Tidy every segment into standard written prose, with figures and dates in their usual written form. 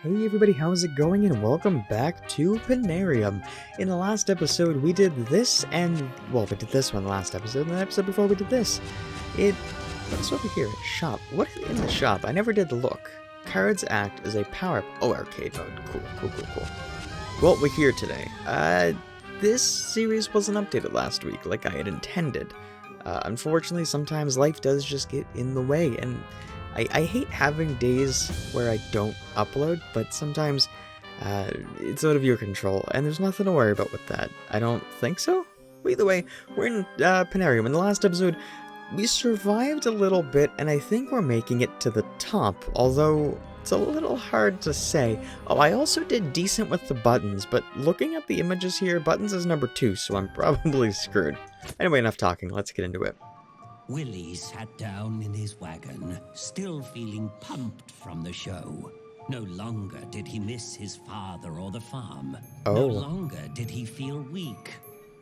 Hey everybody, how's it going? And welcome back to Penarium. In the last episode, we did this and... well, we did this one last episode, and the episode before we did this. What's over here? Shop. What is in the shop? I never did look. Cards act as a power-up. Oh, arcade mode. Cool. Well, we're here today. This series wasn't updated last week like I had intended. Unfortunately, sometimes life does just get in the way, and I hate having days where I don't upload, but sometimes it's out of your control, and there's nothing to worry about with that. I don't think so? Well, either way, we're in Penarium. In the last episode, we survived a little bit, and I think we're making it to the top, although it's a little hard to say. Oh, I also did decent with the buttons, but looking at the images here, buttons is number 2, so I'm probably screwed. Anyway, enough talking, let's get into it. Willie sat down in his wagon, still feeling pumped from the show. No longer did he miss his father or the farm. Oh. No longer did he feel weak.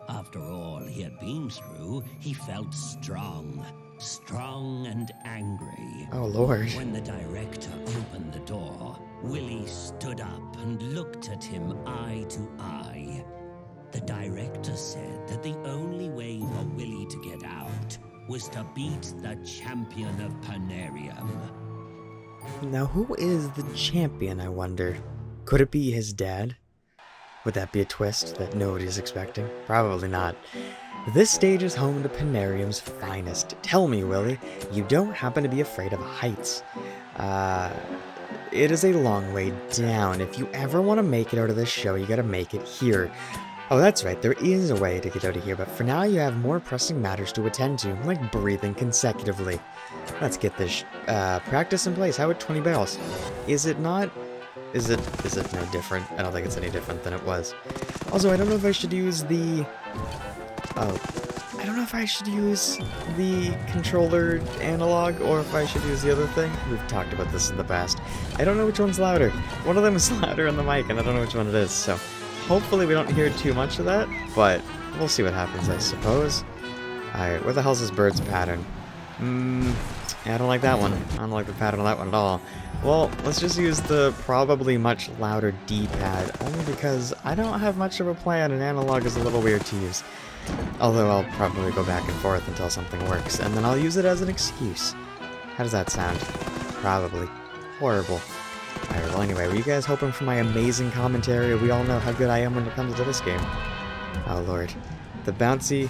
After all he had been through, he felt strong and angry. Oh, Lord. When the director opened the door, Willie stood up and looked at him eye to eye. The director said that the only way for Willie to get out was to beat the champion of Penarium. Now, who is the champion, I wonder? Could it be his dad? Would that be a twist that nobody's expecting? Probably not. This stage is home to Penarium's finest. Tell me, Willie, you don't happen to be afraid of heights. It is a long way down. If you ever want to make it out of this show, you gotta make it here. Oh, that's right, there is a way to get out of here, but for now you have more pressing matters to attend to, like breathing consecutively. Let's get this practice in place. How about 20 barrels? Is it not... Is it no different? I don't think it's any different than it was. Also, I don't know if I should use the... Oh. I don't know if I should use the controller analog or if I should use the other thing. We've talked about this in the past. I don't know which one's louder. One of them is louder on the mic, and I don't know which one it is, so... Hopefully we don't hear too much of that, but we'll see what happens, I suppose. Alright, where the hell's this bird's pattern? I don't like that one. I don't like the pattern of that one at all. Well, let's just use the probably much louder D-pad, only because I don't have much of a plan and analog is a little weird to use. Although I'll probably go back and forth until something works, and then I'll use it as an excuse. How does that sound? Probably. Horrible. Alright, well anyway, were you guys hoping for my amazing commentary? We all know how good I am when it comes to this game. Oh lord. The bouncy...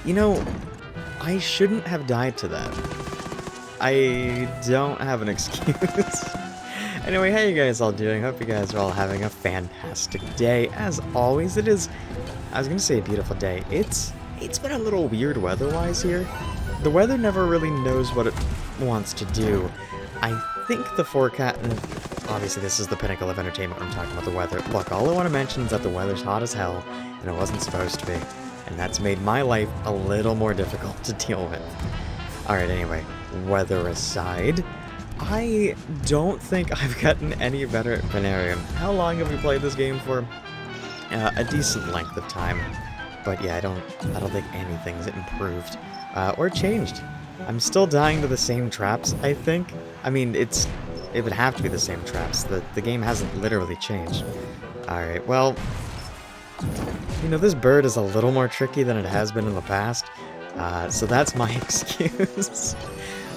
You know, I shouldn't have died to that. I don't have an excuse. Anyway, how you guys all doing? Hope you guys are all having a fantastic day. As always, it is... I was gonna say a beautiful day. It's been a little weird weather-wise here. The weather never really knows what it wants to do. I think the forecast... Obviously, this is the pinnacle of entertainment when I'm talking about the weather. Look, all I want to mention is that the weather's hot as hell, and it wasn't supposed to be. And that's made my life a little more difficult to deal with. Alright, anyway, weather aside, I don't think I've gotten any better at Penarium. How long have we played this game for? A decent length of time. But yeah, I don't think anything's improved. Or changed. I'm still dying to the same traps, I think. I mean, it would have to be the same traps. The game hasn't literally changed. Alright, well... You know, this bird is a little more tricky than it has been in the past. So that's my excuse.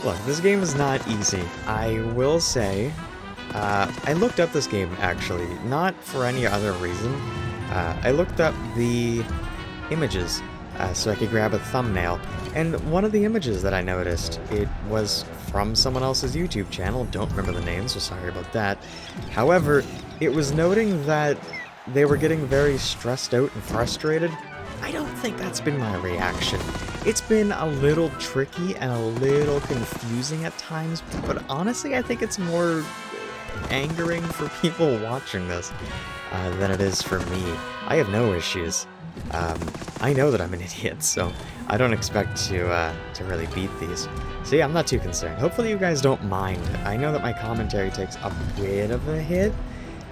Look, this game is not easy. I will say... I looked up this game, actually. Not for any other reason. I looked up the images so I could grab a thumbnail. And one of the images that I noticed, it was from someone else's YouTube channel. Don't remember the name, so sorry about that. However, it was noting that they were getting very stressed out and frustrated. I don't think that's been my reaction. It's been a little tricky and a little confusing at times, but honestly, I think it's more angering for people watching this than it is for me. I have no issues. I know that I'm an idiot, so I don't expect to really beat these. So yeah, I'm not too concerned. Hopefully you guys don't mind. I know that my commentary takes a bit of a hit,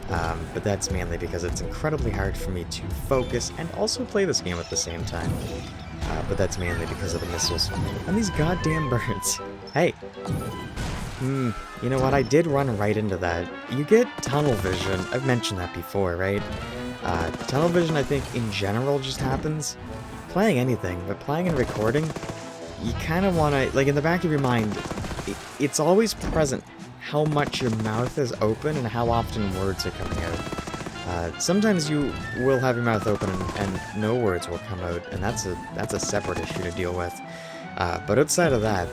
but that's mainly because it's incredibly hard for me to focus and also play this game at the same time. But that's mainly because of the missiles. And these goddamn birds. Hey! You know what? I did run right into that. You get tunnel vision. I've mentioned that before, right? Tunnel vision, I think, in general just happens. Playing anything, but playing and recording, you kind of want to, like, in the back of your mind, it's always present how much your mouth is open and how often words are coming out. Sometimes you will have your mouth open and no words will come out, and that's a separate issue to deal with. But outside of that,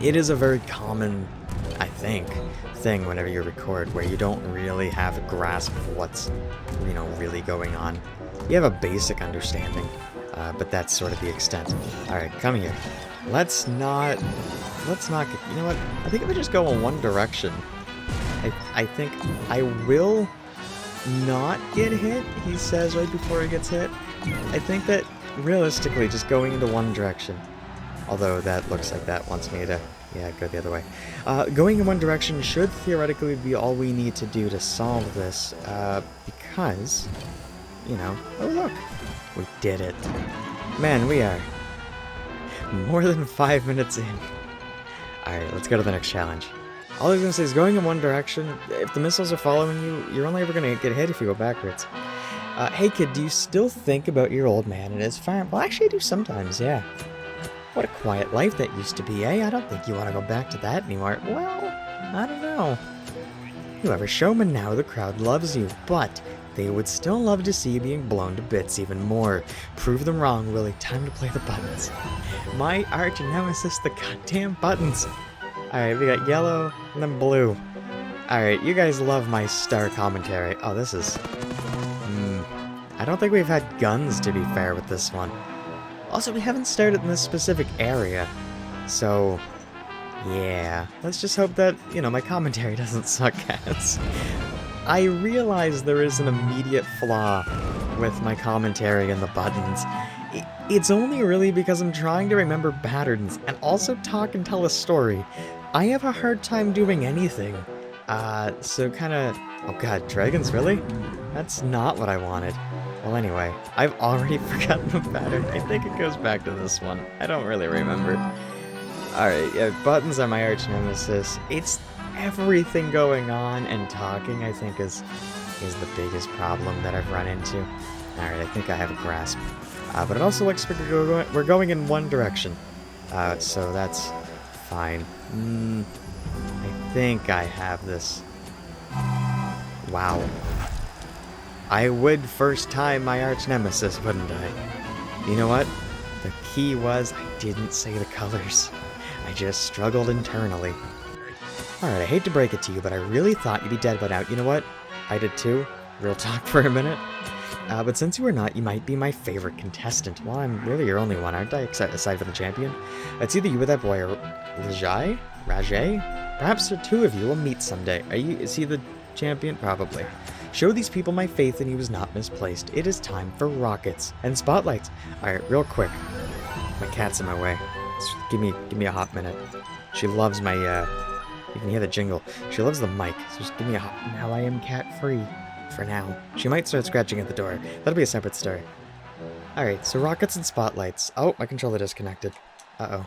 it is a very common, I think, thing whenever you record where you don't really have a grasp of what's, really going on. You have a basic understanding, but that's sort of the extent. Alright, come here. Let's not get, you know what? I think if I just go in one direction, I think I will not get hit, he says right before he gets hit. I think that, realistically, just going into one direction, although that looks like that wants me to, go the other way. Going in one direction should theoretically be all we need to do to solve this, because, oh look, we did it. Man, we are more than 5 minutes in. Alright, let's go to the next challenge. All I was going to say is going in one direction, if the missiles are following you, you're only ever going to get hit if you go backwards. Hey kid, do you still think about your old man and his farm? Well, actually I do sometimes, yeah. What a quiet life that used to be, eh? I don't think you want to go back to that anymore. Well, I don't know. You have a showman now, the crowd loves you, but they would still love to see you being blown to bits even more. Prove them wrong, Willie. Time to play the buttons. My arch nemesis, the goddamn buttons. Alright, we got yellow and then blue. Alright, you guys love my star commentary. Oh, this is... I don't think we've had guns, to be fair, with this one. Also, we haven't started in this specific area. So, yeah. Let's just hope that, my commentary doesn't suck ass. I realize there is an immediate flaw with my commentary and the buttons. It's only really because I'm trying to remember patterns and also talk and tell a story. I have a hard time doing anything. So kinda... Oh god, dragons, really? That's not what I wanted. Well, anyway, I've already forgotten the pattern. I think it goes back to this one. I don't really remember. Alright, yeah, buttons are my arch nemesis. It's everything going on and talking, I think, is the biggest problem that I've run into. Alright, I think I have a grasp. But it also looks like we're going in one direction. So that's fine. I think I have this. Wow. I would first time my arch nemesis, wouldn't I? You know what? The key was I didn't say the colors. I just struggled internally. Alright, I hate to break it to you, but I really thought you'd be dead by now. You know what? I did too. Real talk for a minute. But since you are not, you might be my favorite contestant. Well, I'm really your only one, aren't I? Aside from the champion. It's either you or that boy, or Rajay? Perhaps the two of you will meet someday. Is he the champion? Probably. Show these people my faith and he was not misplaced. It is time for rockets and spotlights. Alright, real quick. My cat's in my way. Just give me a hot minute. She loves my, you can hear the jingle. She loves the mic, so just give me a hot... Now I am cat-free. For now. She might start scratching at the door. That'll be a separate story. Alright, so rockets and spotlights. Oh, my controller disconnected. Uh-oh.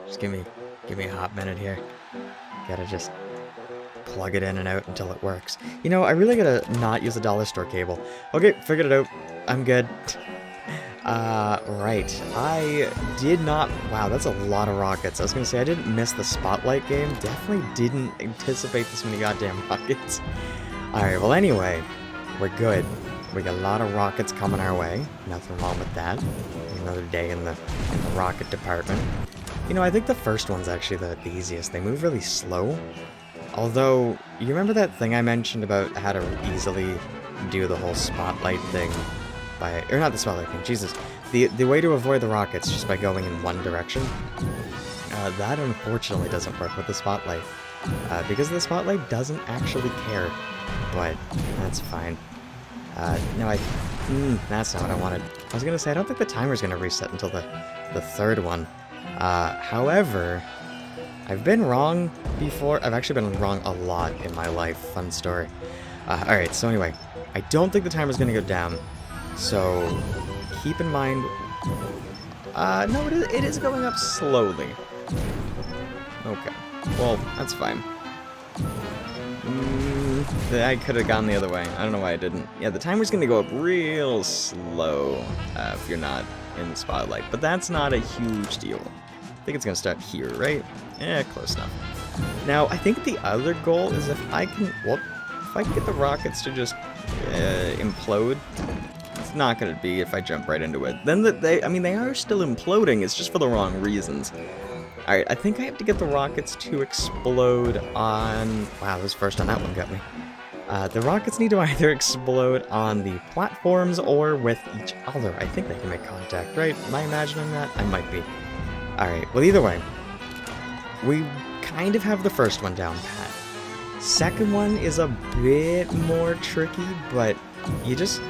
Just give me a hot minute here. Gotta just... plug it in and out until it works. I really gotta not use the dollar store cable. Okay, figured it out. I'm good. Right. I did not... Wow, that's a lot of rockets. I was gonna say, I didn't miss the spotlight game. Definitely didn't anticipate this many goddamn rockets. Alright, well anyway, we're good. We got a lot of rockets coming our way. Nothing wrong with that. Another day in the rocket department. I think the first one's actually the easiest. They move really slow. Although, you remember that thing I mentioned about how to easily do the whole spotlight thing by... Or not the spotlight thing, Jesus. The way to avoid the rockets just by going in one direction. That unfortunately doesn't work with the spotlight. Because the spotlight doesn't actually care. But, that's fine. No, that's not what I wanted. I was gonna say, I don't think the timer's gonna reset until the third one. However... I've been wrong before. I've actually been wrong a lot in my life. Fun story. Alright, so anyway. I don't think the timer's going to go down. So, keep in mind... no, it is going up slowly. Okay. Well, that's fine. I could have gone the other way. I don't know why I didn't. Yeah, the timer's going to go up real slow if you're not in the spotlight. But that's not a huge deal. I think it's going to start here, right? Yeah, close enough. Now, I think the other goal is if I can... Well, if I can get the rockets to just implode... It's not going to be if I jump right into it. Then they are still imploding. It's just for the wrong reasons. Alright, I think I have to get the rockets to explode on... Wow, this first on that one got me. The rockets need to either explode on the platforms or with each other. I think they can make contact, right? Am I imagining that? I might be. Alright, well either way, we kind of have the first one down pat. Second one is a bit more tricky, but you just...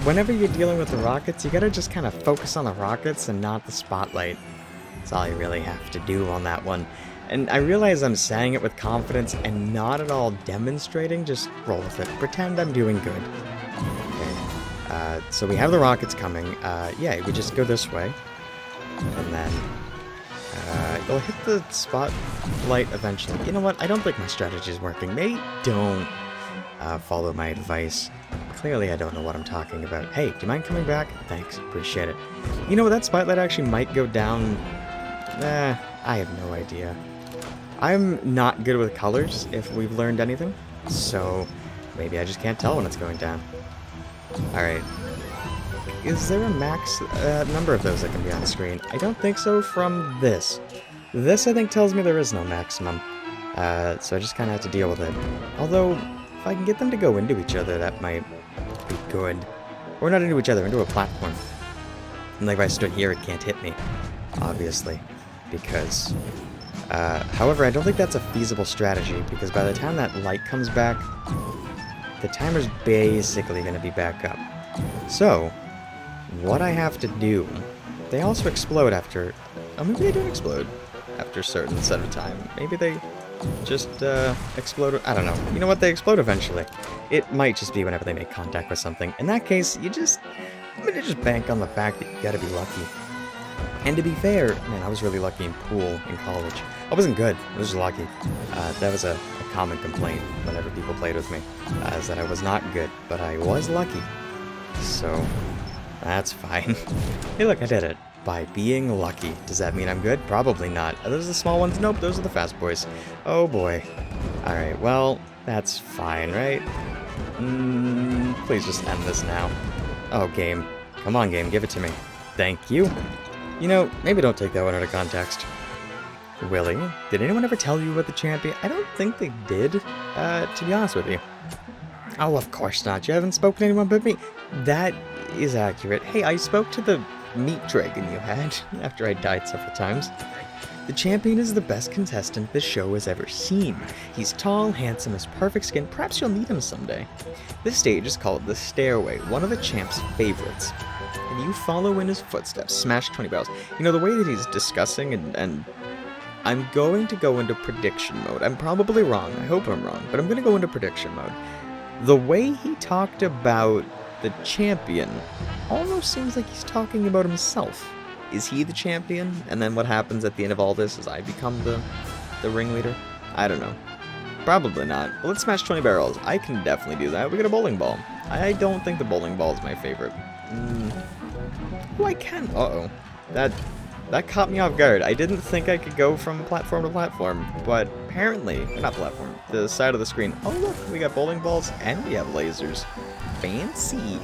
Whenever you're dealing with the rockets, you gotta just kind of focus on the rockets and not the spotlight. That's all you really have to do on that one. And I realize I'm saying it with confidence and not at all demonstrating, just roll with it. Pretend I'm doing good. Okay. So we have the rockets coming. Yeah, we just go this way. And then you'll hit the spotlight eventually. You know what? I don't think my strategy is working. Maybe don't follow my advice. Clearly I don't know what I'm talking about. Hey, do you mind coming back? Thanks, appreciate it. You know what, that spotlight actually might go down... I have no idea. I'm not good with colors, if we've learned anything. So, maybe I just can't tell when it's going down. Alright. Is there a max number of those that can be on the screen? I don't think so from this. This, I think, tells me there is no maximum. So I just kind of have to deal with it. Although, if I can get them to go into each other, that might be good. Or not into each other, into a platform. And like if I stood here, it can't hit me. Obviously. Because... however, I don't think that's a feasible strategy, because by the time that light comes back, the timer's basically going to be back up. So, what I have to do... They also explode after... Oh, maybe they don't explode after a certain set of time. Maybe they just explode... I don't know. You know what? They explode eventually. It might just be whenever they make contact with something. In that case, you just... I'm going to just bank on the fact that you gotta be lucky. And to be fair, man, I was really lucky in pool in college. I wasn't good, I was just lucky. That was a common complaint whenever people played with me, is that I was not good, but I was lucky. So, that's fine. Hey look, I did it. By being lucky. Does that mean I'm good? Probably not. Are those the small ones? Nope, those are the fast boys. Oh boy. Alright, well, that's fine, right? Please just end this now. Oh, game. Come on, game, give it to me. Thank you. You know, maybe don't take that one out of context. Willie, did anyone ever tell you about the champion? I don't think they did, to be honest with you. Oh, of course not. You haven't spoken to anyone but me. That is accurate. Hey, I spoke to the meat dragon you had after I died several times. The champion is the best contestant this show has ever seen. He's tall, handsome, has perfect skin. Perhaps you'll meet him someday. This stage is called the Stairway, one of the champ's favorites. And you follow in his footsteps, smash 20 barrels. You know, the way that he's discussing and I'm going to go into prediction mode. I'm probably wrong. I hope I'm wrong, but I'm going to go into prediction mode. The way he talked about the champion almost seems like he's talking about himself. Is he the champion? And then what happens at the end of all this is I become the ringleader? I don't know. Probably not. But let's smash 20 barrels. I can definitely do that. We got a bowling ball. I don't think the bowling ball is my favorite. Oh, I can. Uh-oh. That caught me off guard. I didn't think I could go from platform to platform, but apparently, not platform, the side of the screen. Oh look, we got bowling balls and we have lasers. Fancy.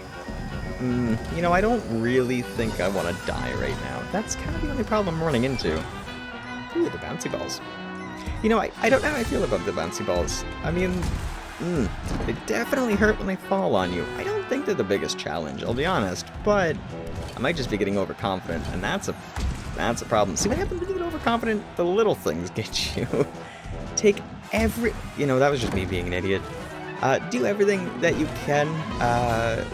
You know, I don't really think I want to die right now. That's kind of the only problem I'm running into. Ooh, the bouncy balls. You know, I don't know how I feel about the bouncy balls. I mean, they definitely hurt when they fall on you. I don't think they're the biggest challenge, I'll be honest, but I might just be getting overconfident, and that's a problem. See what happens when you get overconfident? The little things get you. Take you know, that was just me being an idiot. Do everything that you can,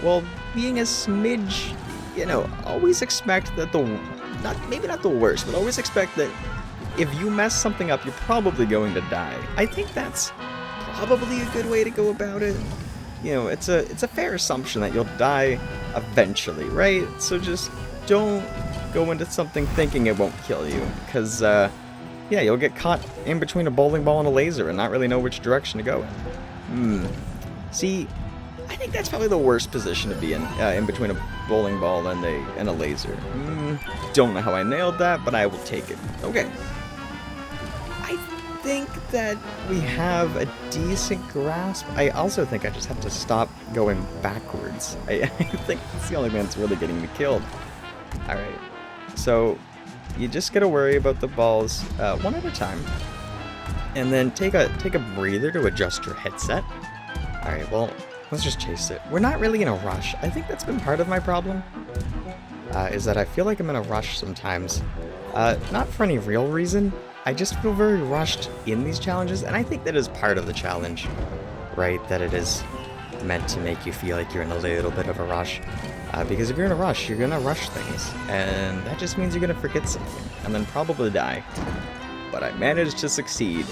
well, being a smidge, you know, always expect that maybe not the worst, but always expect that if you mess something up, you're probably going to die. I think that's probably a good way to go about it. You know, it's a fair assumption that you'll die eventually, right? So just don't go into something thinking it won't kill you, because Yeah, you'll get caught in between a bowling ball and a laser and not really know which direction to go in. See, I think that's probably the worst position to be in between a bowling ball and a laser. Don't know how I nailed that, but I will take it. Okay. I think that we have a decent grasp. I also think I just have to stop going backwards. I think it's the only thing that's really getting me killed. Alright. So, you just gotta worry about the balls one at a time. And then take a breather to adjust your headset. Alright, well, let's just chase it. We're not really in a rush. I think that's been part of my problem. Is that I feel like I'm in a rush sometimes. Not for any real reason. I just feel very rushed in these challenges, and I think that is part of the challenge, right? That it is meant to make you feel like you're in a little bit of a rush. Because if you're in a rush, you're gonna rush things, and that just means you're gonna forget something, and then probably die. But I managed to succeed.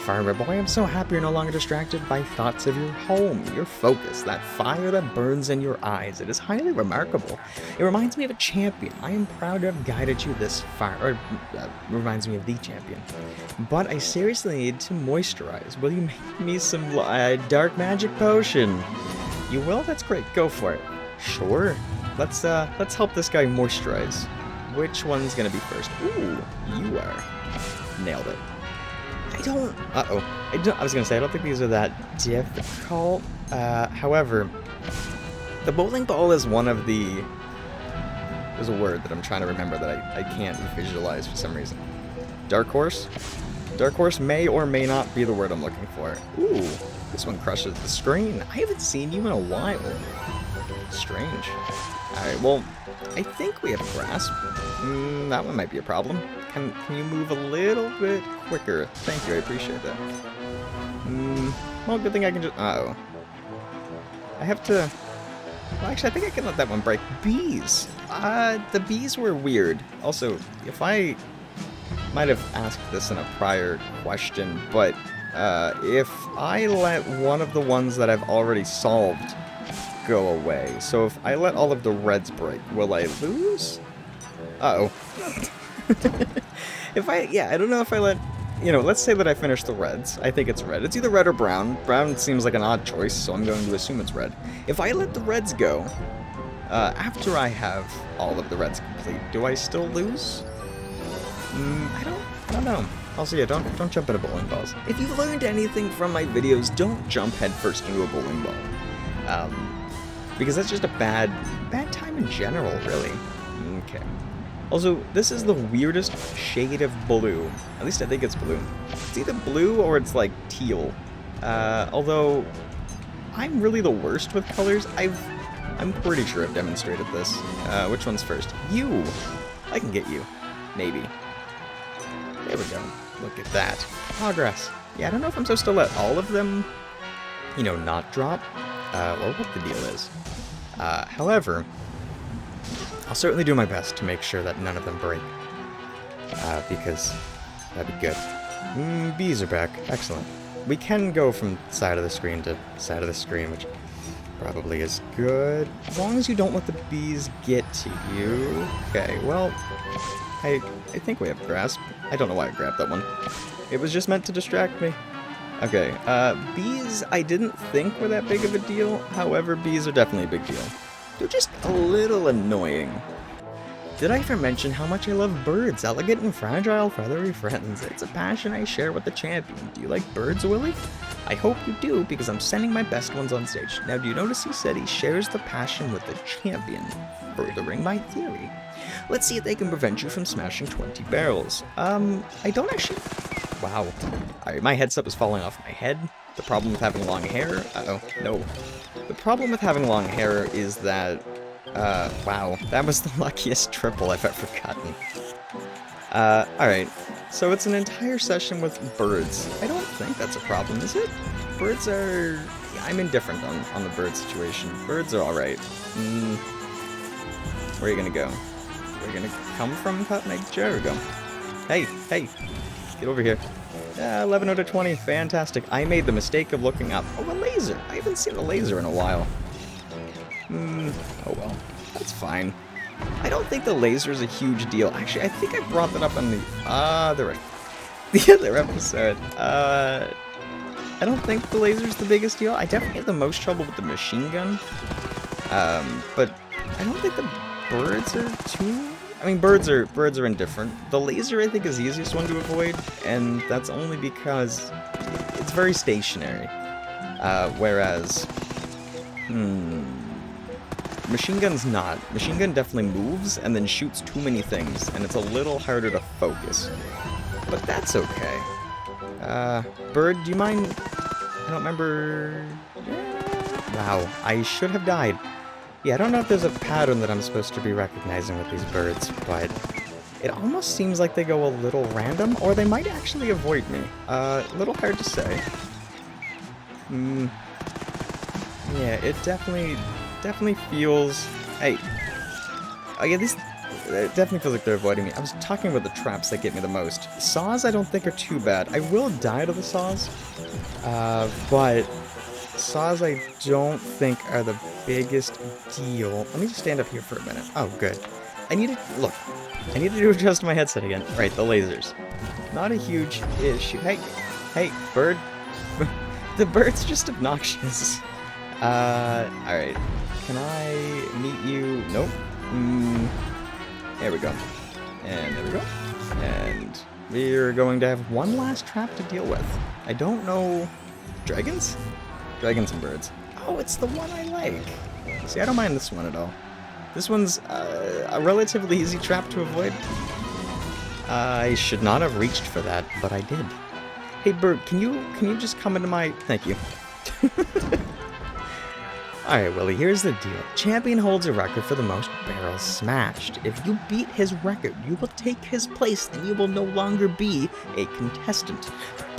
Farmer boy, I'm so happy you're no longer distracted by thoughts of your home, your focus, that fire that burns in your eyes. It is highly remarkable. It reminds me of a champion. I am proud to have guided you this far, or reminds me of the champion. But I seriously need to moisturize. Will you make me some dark magic potion? You will? That's great. Go for it. Sure. Let's help this guy moisturize. Which one's gonna be first? Ooh, you are. Nailed it. I was gonna say, I don't think these are that difficult. However, the bowling ball is one of the... There's a word that I'm trying to remember that I can't visualize for some reason. Dark horse? Dark horse may or may not be the word I'm looking for. Ooh, this one crushes the screen. I haven't seen you in a while. Strange. Alright, well, I think we have a grasp. That one might be a problem. Can you move a little bit quicker? Thank you, I appreciate that. Well, good thing I can just... Uh-oh. I have to... Well, actually, I think I can let that one break. Bees! The bees were weird. Also, if I might have asked this in a prior question, but if I let one of the ones that I've already solved go away, so if I let all of the reds break, will I lose? Uh-oh. I don't know if I let, let's say that I finish the reds. I think it's red. It's either red or brown. Brown seems like an odd choice, so I'm going to assume it's red. If I let the reds go, after I have all of the reds complete, do I still lose? I don't know. Also, yeah, don't jump into bowling balls. If you've learned anything from my videos, don't jump headfirst into a bowling ball. Because that's just a bad time in general, really. Okay. Also, this is the weirdest shade of blue. At least I think it's blue. It's either blue or it's like teal. Although, I'm really the worst with colors. I'm pretty sure I've demonstrated this. Which one's first? You! I can get you. Maybe. There we go. Look at that. Progress. Yeah, I don't know if I'm supposed to let all of them, not drop. Or what the deal is. However, I'll certainly do my best to make sure that none of them break. Because that'd be good. Bees are back. Excellent. We can go from side of the screen to side of the screen, which probably is good. As long as you don't let the bees get to you. Okay, well, I think we have grasp. I don't know why I grabbed that one. It was just meant to distract me. Okay, bees I didn't think were that big of a deal. However, bees are definitely a big deal. They're just a little annoying. Did I ever mention how much I love birds? Elegant and fragile, feathery friends. It's a passion I share with the champion. Do you like birds, Willie? I hope you do, because I'm sending my best ones on stage. Now, do you notice he said he shares the passion with the champion? Furthering my theory. Let's see if they can prevent you from smashing 20 barrels. I don't actually... Wow. Alright, my headset was falling off my head. The problem with having long hair... Uh-oh, no. The problem with having long hair is that... wow. That was the luckiest triple I've ever gotten. Alright. So it's an entire session with birds. I don't think that's a problem, is it? Birds are... I'm indifferent on the bird situation. Birds are alright. Where are you gonna go? Where are you gonna come from, Cotton? There we go. Hey! Get over here. 11 out of 20. Fantastic. I made the mistake of looking up. Oh, a laser. I haven't seen a laser in a while. Oh well. That's fine. I don't think the laser is a huge deal. Actually, I think I brought that up on the other episode. I don't think the laser's the biggest deal. I definitely have the most trouble with the machine gun. But I don't think the birds are too... I mean, birds are indifferent. The laser, I think, is the easiest one to avoid, and that's only because it's very stationary. Whereas... Machine gun's not. Machine gun definitely moves and then shoots too many things, and it's a little harder to focus. But that's okay. Bird, do you mind... I don't remember... Wow, I should have died. Yeah, I don't know if there's a pattern that I'm supposed to be recognizing with these birds, but it almost seems like they go a little random, or they might actually avoid me. A little hard to say. Yeah, it definitely feels... Hey. Oh yeah, these... It definitely feels like they're avoiding me. I was talking about the traps that get me the most. Saws I don't think are too bad. I will die to the saws, but saws I don't think are the biggest deal. Let me just stand up here for a minute. Oh, good. I need to adjust my headset again. Right, the lasers. Not a huge issue. Hey, bird. The bird's just obnoxious. Alright. Can I meet you? Nope. There we go. And there we go. And we're going to have one last trap to deal with. I don't know... Dragons? Dragons and birds. Oh, it's the one I like. See, I don't mind this one at all. This one's a relatively easy trap to avoid. I should not have reached for that, but I did. Hey, bird, can you just come into my... Thank you. Alright, Willie, here's the deal. Champion holds a record for the most barrels smashed. If you beat his record, you will take his place, and you will no longer be a contestant.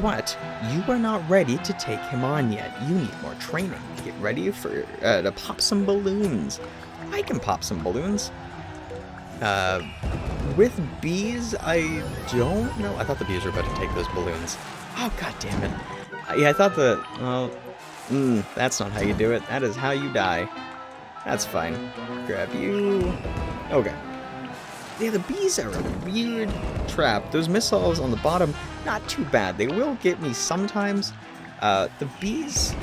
But you are not ready to take him on yet. You need more training. Get ready for to pop some balloons. I can pop some balloons. With bees, I don't know. I thought the bees were about to take those balloons. Oh, god damn it. Yeah, I thought the... Well... that's not how you do it. That is how you die. That's fine. Grab you. Okay. Yeah, the bees are a weird trap. Those missiles on the bottom, not too bad. They will get me sometimes. The bees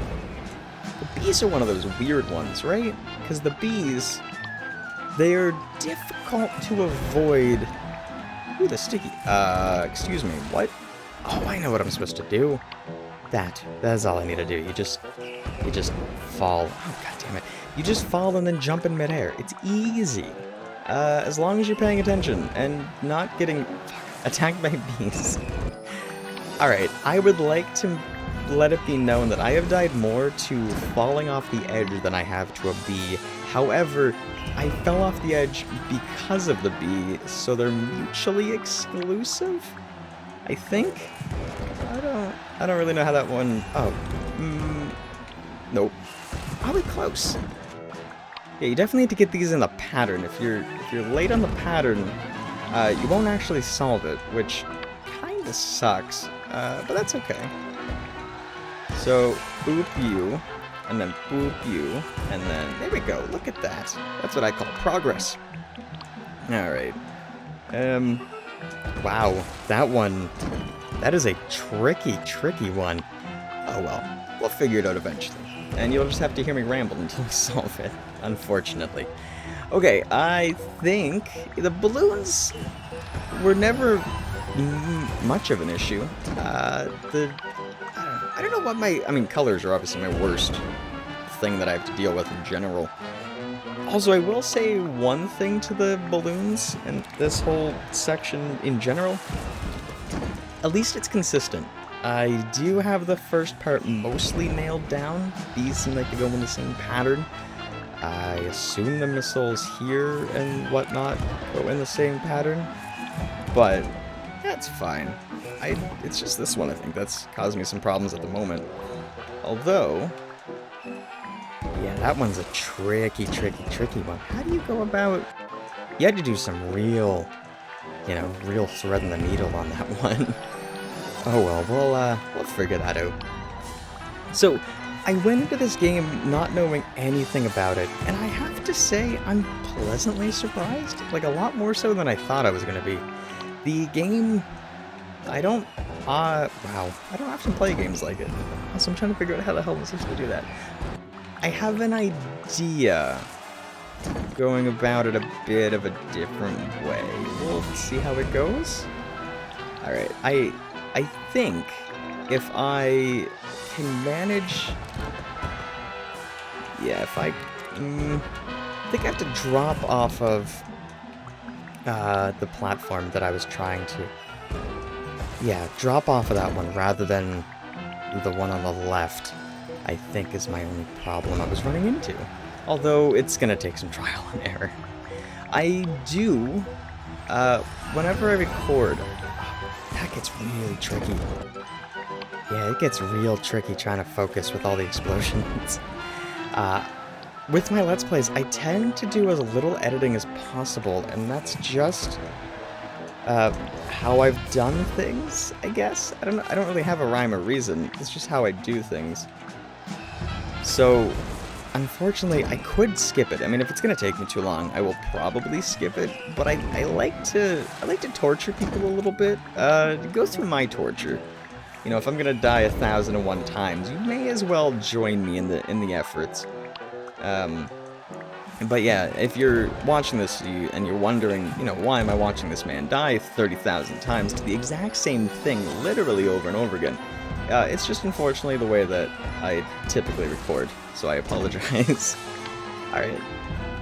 are one of those weird ones, right? Because the bees, they are difficult to avoid. Ooh, the sticky. Excuse me, what? Oh, I know what I'm supposed to do. That's all I need to do. You just fall. Oh, god damn it. You just fall and then jump in midair. It's easy. As long as you're paying attention and not getting attacked by bees. Alright, I would like to let it be known that I have died more to falling off the edge than I have to a bee. However, I fell off the edge because of the bee, so they're mutually exclusive? I think? I don't really know how that one... Oh. Nope. Probably close. Yeah, you definitely need to get these in the pattern. If you're late on the pattern, you won't actually solve it, which kinda sucks. But that's okay. So, boop you, and then boop you, and then... There we go, look at that. That's what I call progress. Alright. Wow, that one... That is a tricky one. Oh well, we'll figure it out eventually. And you'll just have to hear me ramble until we solve it, unfortunately. Okay, I think the balloons were never much of an issue. I don't know what my... I mean, colors are obviously my worst thing that I have to deal with in general. Also, I will say one thing to the balloons and this whole section in general. At least it's consistent. I do have the first part mostly nailed down. These seem like they go in the same pattern. I assume the missiles here and whatnot go in the same pattern. But that's fine. It's just this one, I think, that's causing me some problems at the moment. Although... Yeah, that one's a tricky one. How do you go about... You had to do some real, real thread in the needle on that one. Oh well, we'll figure that out. So, I went into this game not knowing anything about it, and I have have to say I'm pleasantly surprised. Like, a lot more so than I thought I was going to be. The game, I don't often play games like it. So I'm trying to figure out how the hell I'm supposed to do that. I have an idea going about it a bit of a different way. We'll see how it goes. Alright, I think if I can manage... Yeah, if I think I have to drop off of the platform that I was trying to... Yeah, drop off of that one rather than the one on the left, I think is my only problem I was running into. Although it's gonna take some trial and error. I do, whenever I record, that gets really tricky. Yeah, it gets real tricky trying to focus with all the explosions. With my Let's Plays, I tend to do as little editing as possible, and that's just how I've done things, I guess. I don't really have a rhyme or reason. It's just how I do things. So, unfortunately, I could skip it. I mean, if it's gonna take me too long, I will probably skip it. But I like to torture people a little bit. Go through my torture. You know, if I'm gonna die 1,001 times, you may as well join me in the efforts. But yeah, if you're watching this and you're wondering, you know, why am I watching this man die 30,000 times to the exact same thing, literally over and over again? It's just unfortunately the way that I typically record, so I apologize. Alright.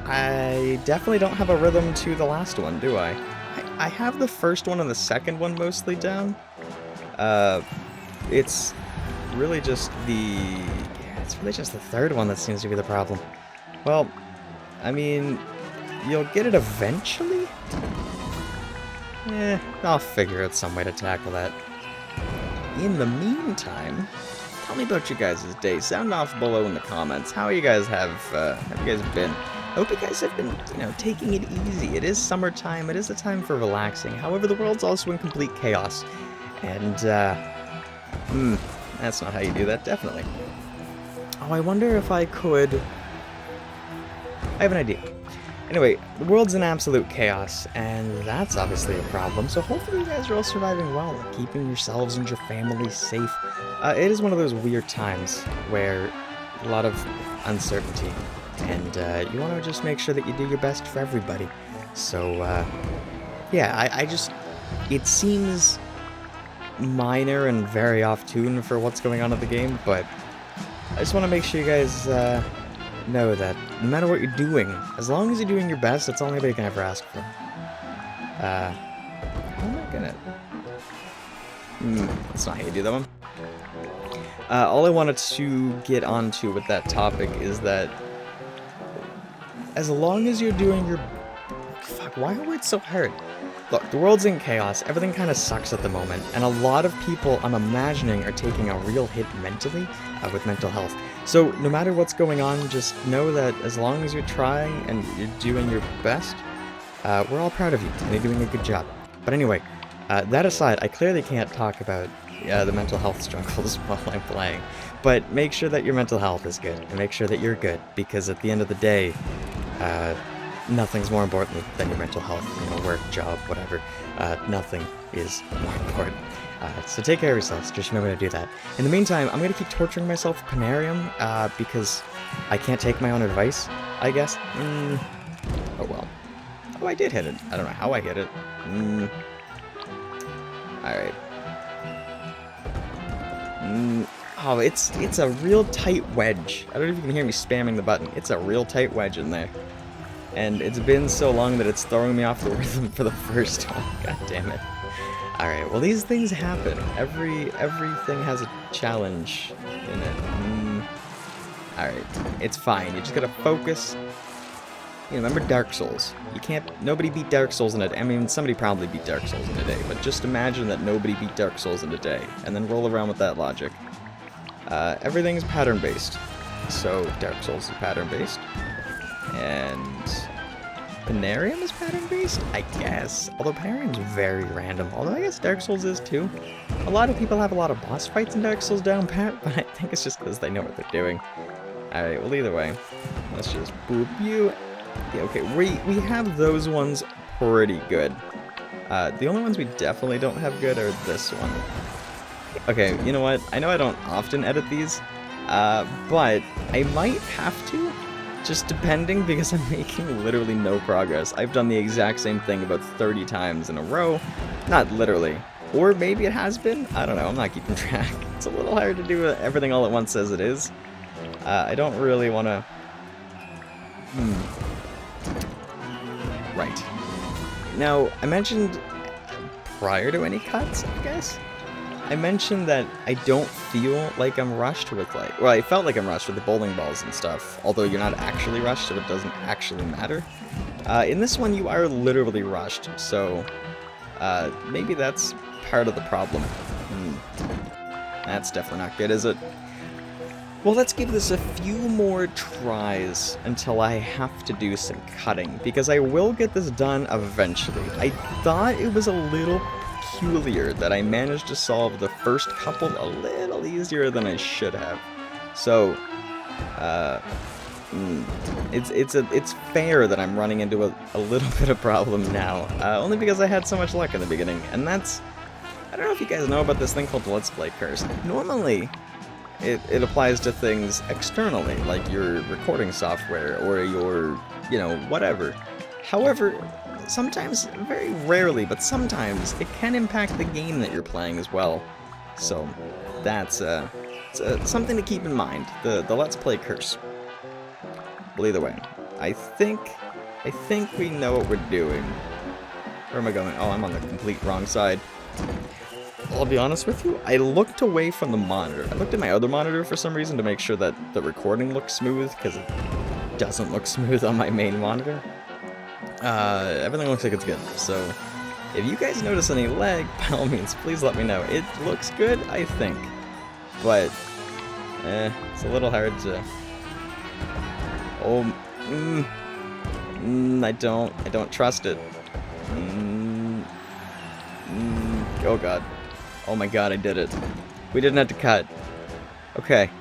I definitely don't have a rhythm to the last one, do I? I have the first one and the second one mostly down. It's really just the third one that seems to be the problem. Well, I mean, you'll get it eventually? I'll figure out some way to tackle that. In the meantime, tell me about you guys' day. Sound off below in the comments. How you guys have you guys been? I hope you guys have been, you know, taking it easy. It is summertime. It is a time for relaxing. However, the world's also in complete chaos. And, that's not how you do that, definitely. Oh, I wonder if I could... I have an idea. Anyway, the world's in absolute chaos, and that's obviously a problem, so hopefully you guys are all surviving well, keeping yourselves and your families safe. It is one of those weird times where a lot of uncertainty, and you want to just make sure that you do your best for everybody. So, yeah, I just... It seems minor and very off-tune for what's going on in the game, but I just want to make sure you guys know that no matter what you're doing, as long as you're doing your best, that's all anybody can ever ask for. How am I gonna... that's not how you do that one. All I wanted to get onto with that topic is that as long as you're doing your... Fuck, why are words so hard? Look, the world's in chaos, everything kind of sucks at the moment, and a lot of people, I'm imagining, are taking a real hit mentally with mental health. So, no matter what's going on, just know that as long as you're trying and you're doing your best, we're all proud of you, and you're doing a good job. But anyway, that aside, I clearly can't talk about the mental health struggles while I'm playing, but make sure that your mental health is good, and make sure that you're good, because at the end of the day, nothing's more important than your mental health, you know, work, job, whatever. Nothing is more important. So take care of yourselves, just remember to do that. In the meantime, I'm going to keep torturing myself with Penarium, because I can't take my own advice, I guess. Oh well. Oh, I did hit it. I don't know how I hit it. Alright. Oh, it's a real tight wedge. I don't know if you can hear me spamming the button. It's a real tight wedge in there. And it's been so long that it's throwing me off the rhythm for the first time. God damn it. Alright, well these things happen. Everything has a challenge in it. Alright, it's fine. You just gotta focus. You know, remember Dark Souls. Nobody beat Dark Souls in a day. I mean, somebody probably beat Dark Souls in a day, but just imagine that nobody beat Dark Souls in a day, and then roll around with that logic. Everything's pattern-based. So, Dark Souls is pattern-based. And Penarium is pattern-based, I guess. Although Penarium's very random. Although I guess Dark Souls is too. A lot of people have a lot of boss fights in Dark Souls down pat, but I think it's just because they know what they're doing. Alright, well either way, let's just boop you Yeah, okay, we have those ones pretty good. The only ones we definitely don't have good are this one. Okay, you know what? I know I don't often edit these, but I might have to, just depending, because I'm making literally no progress. I've done the exact same thing about 30 times in a row. Not literally. Or maybe it has been. I don't know. I'm not keeping track. It's a little hard to do everything all at once as it is. I don't really want to... Right. Now, I mentioned prior to any cuts, I guess? I mentioned that I don't feel like I'm rushed with, like... Well, I felt like I'm rushed with the bowling balls and stuff, although you're not actually rushed, so it doesn't actually matter. In this one, you are literally rushed, so maybe that's part of the problem. That's definitely not good, is it? Well, let's give this a few more tries until I have to do some cutting, because I will get this done eventually. I thought it was a little peculiar that I managed to solve the first couple a little easier than I should have. So, it's fair that I'm running into a little bit of problem now, only because I had so much luck in the beginning, and that's... I don't know if you guys know about this thing called the Let's Play curse. Normally, it applies to things externally, like your recording software or your, you know, whatever. However, sometimes, very rarely, but sometimes, it can impact the game that you're playing as well. So, that's something to keep in mind, the Let's Play curse. Well, either way, I think we know what we're doing. Where am I going? Oh, I'm on the complete wrong side. I'll be honest with you, I looked away from the monitor. I looked at my other monitor for some reason to make sure that the recording looked smooth, because it doesn't look smooth on my main monitor. Everything looks like it's good, so if you guys notice any lag, by all means, please let me know. It looks good, I think, but, it's a little hard to... Oh, I don't trust it. Oh god. Oh my god, I did it. We didn't have to cut. Okay.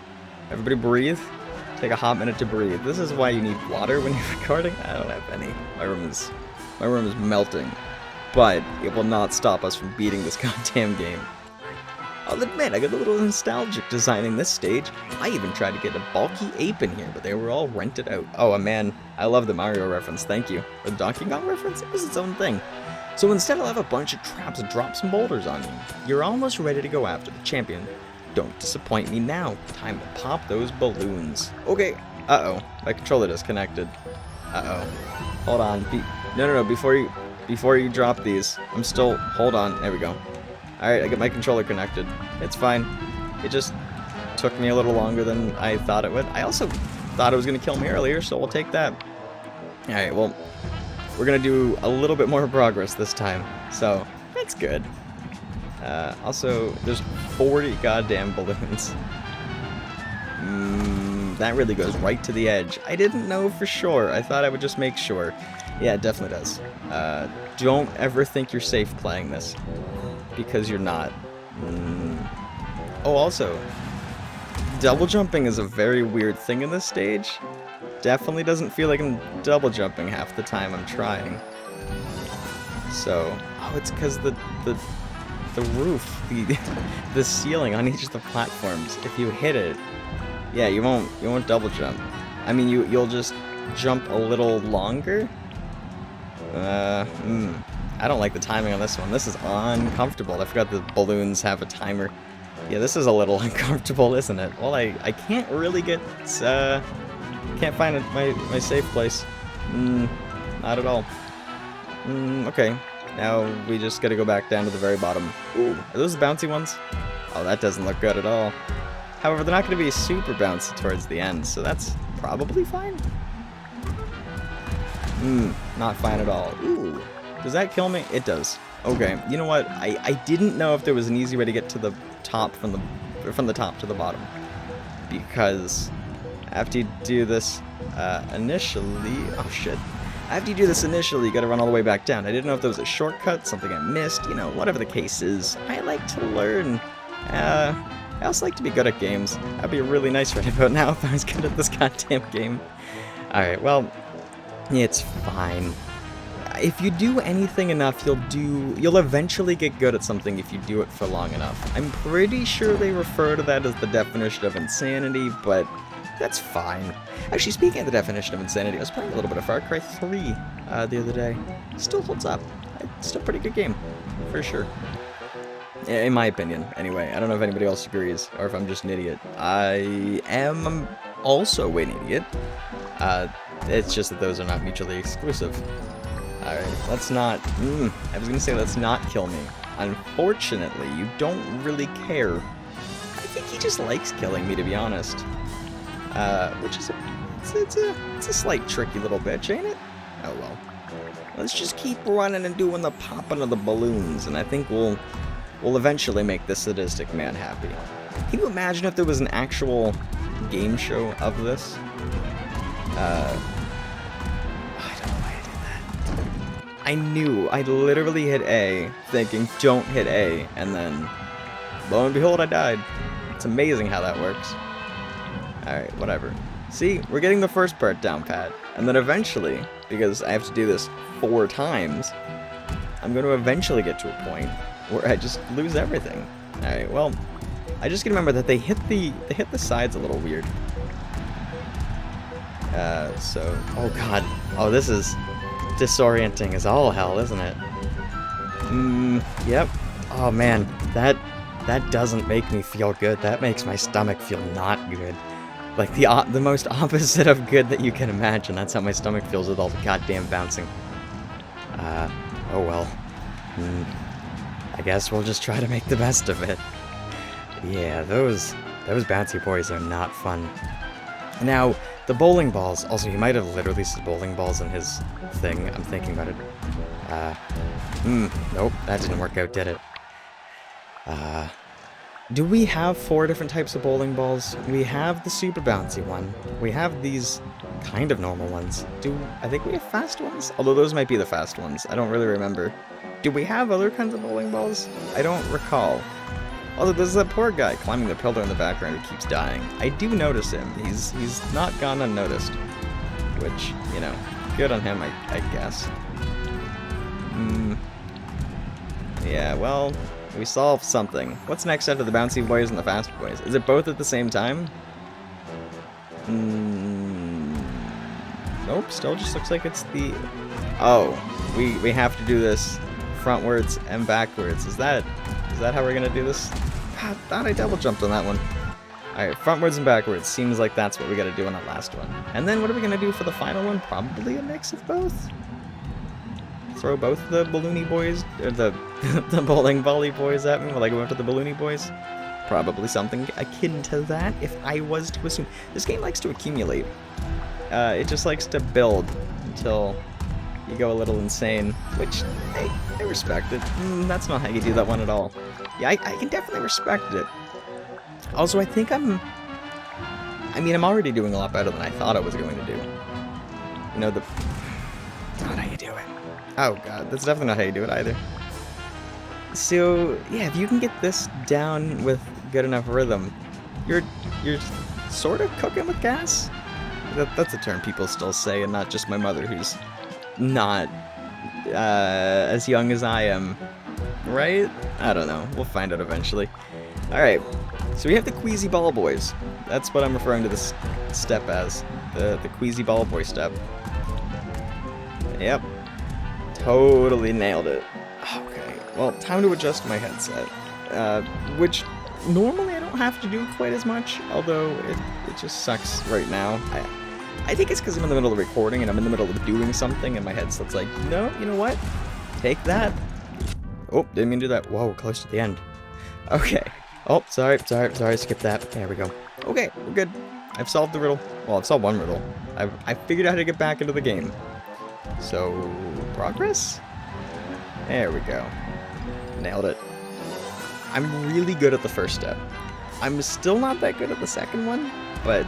Everybody breathe. Take a hot minute to breathe. This is why you need water when you're recording. I don't have any. My room is melting. But it will not stop us from beating this goddamn game. I'll admit, I got a little nostalgic designing this stage. I even tried to get a bulky ape in here, but they were all rented out. Oh man, I love the Mario reference, thank you. Or the Donkey Kong reference? It was its own thing. So instead I'll have a bunch of traps and drop some boulders on you. You're almost ready to go after the champion. Don't disappoint me now. Time to pop those balloons. Okay, uh-oh. My controller disconnected. Uh-oh. Hold on. No, before you drop these. I'm still... Hold on. There we go. Alright, I got my controller connected. It's fine. It just took me a little longer than I thought it would. I also thought it was going to kill me earlier, so we'll take that. Alright, well... We're gonna do a little bit more progress this time, so that's good. Also, there's 40 goddamn balloons. That really goes right to the edge. I didn't know for sure. I thought I would just make sure. Yeah, it definitely does. Don't ever think you're safe playing this, because you're not. Oh, also, double jumping is a very weird thing in this stage. Definitely doesn't feel like I'm double jumping half the time I'm trying. So, oh, it's because the roof, the ceiling on each of the platforms. If you hit it, yeah, you won't double jump. I mean, you'll just jump a little longer. I don't like the timing on this one. This is uncomfortable. I forgot the balloons have a timer. Yeah, this is a little uncomfortable, isn't it? Well, I can't really get. Can't find my safe place. Not at all. Okay. Now we just gotta go back down to the very bottom. Ooh, are those the bouncy ones? Oh, that doesn't look good at all. However, they're not gonna be super bouncy towards the end, so that's probably fine. Not fine at all. Ooh, does that kill me? It does. Okay, you know what? I didn't know if there was an easy way to get to the top from the top to the bottom, because after you do this initially... Oh, shit. After you do this initially, you gotta run all the way back down. I didn't know if there was a shortcut, something I missed, you know, whatever the case is. I like to learn. I also like to be good at games. That'd be really nice right about now if I was good at this goddamn game. Alright, well, It's fine. If you do anything enough, you'll eventually get good at something if you do it for long enough. I'm pretty sure they refer to that as the definition of insanity, but that's fine. Actually, speaking of the definition of insanity, I was playing a little bit of Far Cry 3 the other day. Still holds up. It's still a pretty good game, for sure. In my opinion, anyway. I don't know if anybody else agrees, or if I'm just an idiot. I am also an idiot. It's just that those are not mutually exclusive. Alright, let's not... I was gonna say let's not kill me. Unfortunately, you don't really care. I think he just likes killing me, to be honest. Which is it's a slight tricky little bitch, ain't it? Oh well. Let's just keep running and doing the popping of the balloons, and I think we'll eventually make this sadistic man happy. Can you imagine if there was an actual game show of this? I don't know why I did that. I knew. I literally hit A, thinking, don't hit A, and then, lo and behold, I died. It's amazing how that works. Alright, whatever. See, we're getting the first part down pat, and then eventually, because I have to do this 4 times, I'm going to eventually get to a point where I just lose everything. Alright, well, I just can remember that they hit the sides a little weird. Oh god. Oh, this is disorienting as all hell, isn't it? Yep. Oh man, that doesn't make me feel good. That makes my stomach feel not good. Like the most opposite of good that you can imagine. That's how my stomach feels with all the goddamn bouncing. Oh well. I guess we'll just try to make the best of it. Yeah, those bouncy boys are not fun. Now, the bowling balls. Also, he might have literally said bowling balls in his thing. I'm thinking about it. Nope, that didn't work out, did it? Do we have 4 different types of bowling balls? We have the super bouncy one. We have these kind of normal ones. I think we have fast ones? Although those might be the fast ones. I don't really remember. Do we have other kinds of bowling balls? I don't recall. Although there's that poor guy climbing the pillar in the background who keeps dying. I do notice him. He's not gone unnoticed. Which, you know, good on him, I guess. Yeah, well, we solved something. What's next after the bouncy boys and the fast boys? Is it both at the same time? Nope, still just looks like it's the... Oh, we have to do this frontwards and backwards. Is that how we're gonna do this? God, thought I double jumped on that one. Alright, frontwards and backwards. Seems like that's what we gotta do on that last one. And then what are we gonna do for the final one? Probably a mix of both? Throw both the balloony boys, or the bowling volley boys at me while I go after the balloony boys? Probably something akin to that, if I was to assume. This game likes to accumulate. It just likes to build until you go a little insane, which I respect it. That's not how you do that one at all. Yeah, I can definitely respect it. Also, I think I'm already doing a lot better than I thought I was going to do. You know, that's not how you do it. Oh god, that's definitely not how you do it either. So, yeah, if you can get this down with good enough rhythm, you're sort of cooking with gas? That's a term people still say, and not just my mother, who's not as young as I am, right? I don't know. We'll find out eventually. Alright, so we have the Queasy Ball Boys. That's what I'm referring to this step as. The Queasy Ball Boy step. Yep. Totally nailed it. Okay, well, time to adjust my headset. Which normally I don't have to do quite as much, although it just sucks right now. I think it's because I'm in the middle of recording and I'm in the middle of doing something and my headset's like, no, you know what? Take that. Oh, didn't mean to do that. Whoa, close to the end. Okay. Oh, sorry, skip that. There we go. Okay, we're good. I've solved the riddle. Well, I've solved one riddle. I figured out how to get back into the game. So, progress? There we go. Nailed it. I'm really good at the first step. I'm still not that good at the second one, but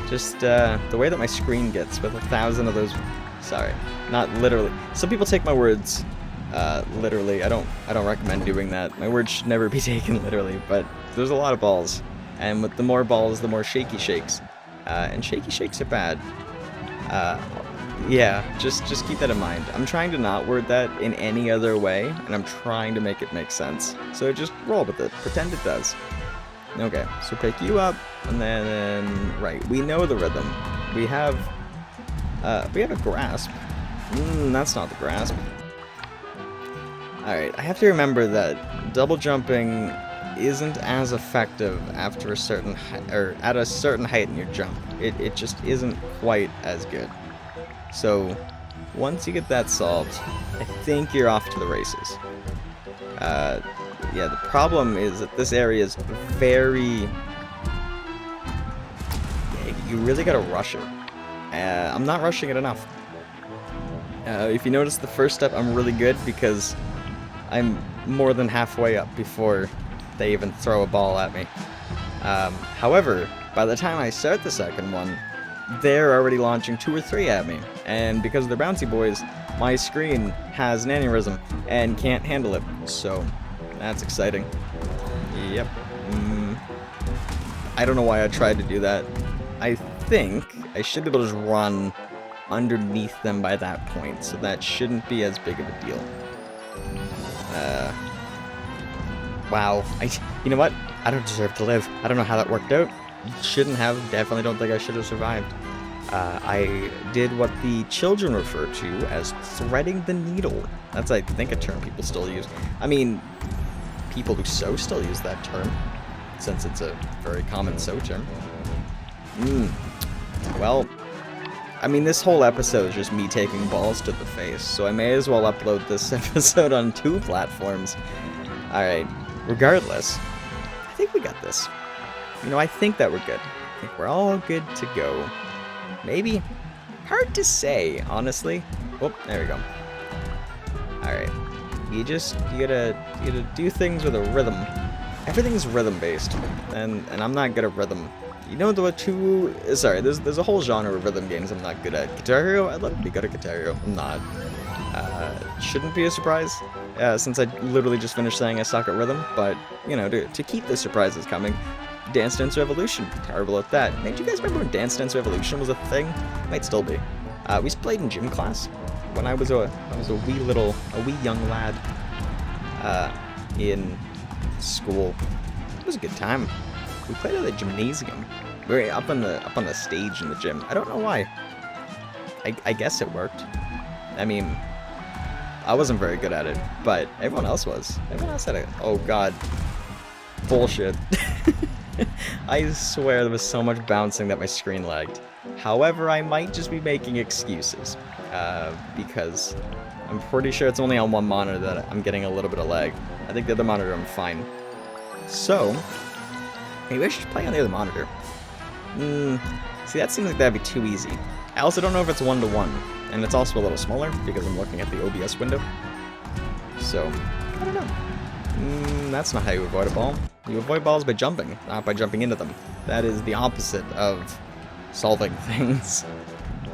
just the way that my screen gets with 1,000 of those. Sorry, not literally. Some people take my words literally. I don't recommend doing that. My words should never be taken literally, but there's a lot of balls, and with the more balls, the more shaky shakes, and shaky shakes are bad. Yeah, just keep that in mind. I'm trying to not word that in any other way, and I'm trying to make it make sense. So just roll with it. Pretend it does. Okay, so pick you up, and then right. We know the rhythm. We have a grasp. That's not the grasp. All right, I have to remember that double jumping isn't as effective after a certain or at a certain height in your jump. It just isn't quite as good. So once you get that solved, I think you're off to the races. Yeah, the problem is that this area is very... Yeah, you really gotta rush it. I'm not rushing it enough. If you notice the first step, I'm really good because I'm more than halfway up before they even throw a ball at me. However, by the time I start the second one, they're already launching 2 or 3 at me. And because they're bouncy boys, my screen has an aneurysm and can't handle it. So that's exciting. Yep. I don't know why I tried to do that. I think I should be able to just run underneath them by that point, so that shouldn't be as big of a deal. Wow. You know what? I don't deserve to live. I don't know how that worked out. Shouldn't have. Definitely don't think I should have survived. I did what the children refer to as threading the needle. That's, I think, a term people still use. I mean, people who sew still use that term, since it's a very common sew term. Well, I mean, this whole episode is just me taking balls to the face, so I may as well upload this episode on 2 platforms. Alright, regardless, I think we got this. You know, I think that we're good. I think we're all good to go. Maybe? Hard to say, honestly. Oh, there we go. Alright. You gotta do things with a rhythm. Everything's rhythm based. And I'm not good at rhythm. You know there's a whole genre of rhythm games I'm not good at. Guitar Hero? I'd love to be good at Guitar Hero. I'm not. Shouldn't be a surprise, since I literally just finished saying I suck at rhythm, but, you know, to keep the surprises coming, Dance Dance Revolution, terrible at that. Man, do you guys remember when Dance Dance Revolution was a thing? Might still be. We played in gym class when I was a wee young lad, in school. It was a good time. We played at the gymnasium. We were up on the stage in the gym. I don't know why. I guess it worked. I mean, I wasn't very good at it, but everyone else was. Everyone else had it. Oh god. Bullshit. I swear there was so much bouncing that my screen lagged. However, I might just be making excuses, because I'm pretty sure it's only on one monitor that I'm getting a little bit of lag. I think the other monitor I'm fine. So, maybe I should play on the other monitor. See, that seems like that'd be too easy. I also don't know if it's 1-to-1, and it's also a little smaller because I'm looking at the OBS window. So, I don't know. That's not how you avoid a ball. You avoid balls by jumping, not by jumping into them. That is the opposite of solving things.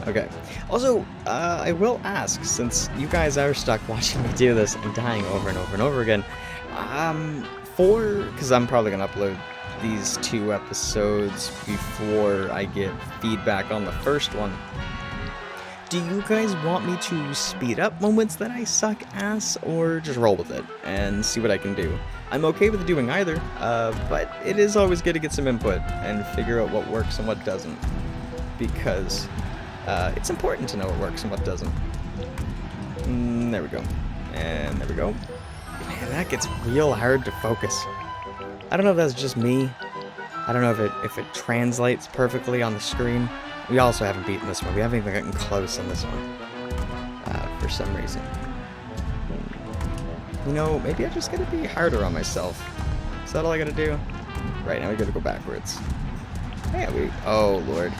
Okay. Also, I will ask, since you guys are stuck watching me do this and dying over and over and over again, because I'm probably going to upload these 2 episodes before I get feedback on the first one. Do you guys want me to speed up moments that I suck ass, or just roll with it and see what I can do? I'm okay with doing either, but it is always good to get some input and figure out what works and what doesn't, because it's important to know what works and what doesn't. There we go. And there we go. Man, that gets real hard to focus. I don't know if that's just me. I don't know if it translates perfectly on the screen. We also haven't beaten this one. We haven't even gotten close on this one. For some reason. You know, maybe I just gotta be harder on myself. Is that all I gotta do? Right, now we gotta go backwards. Yeah, oh, Lord.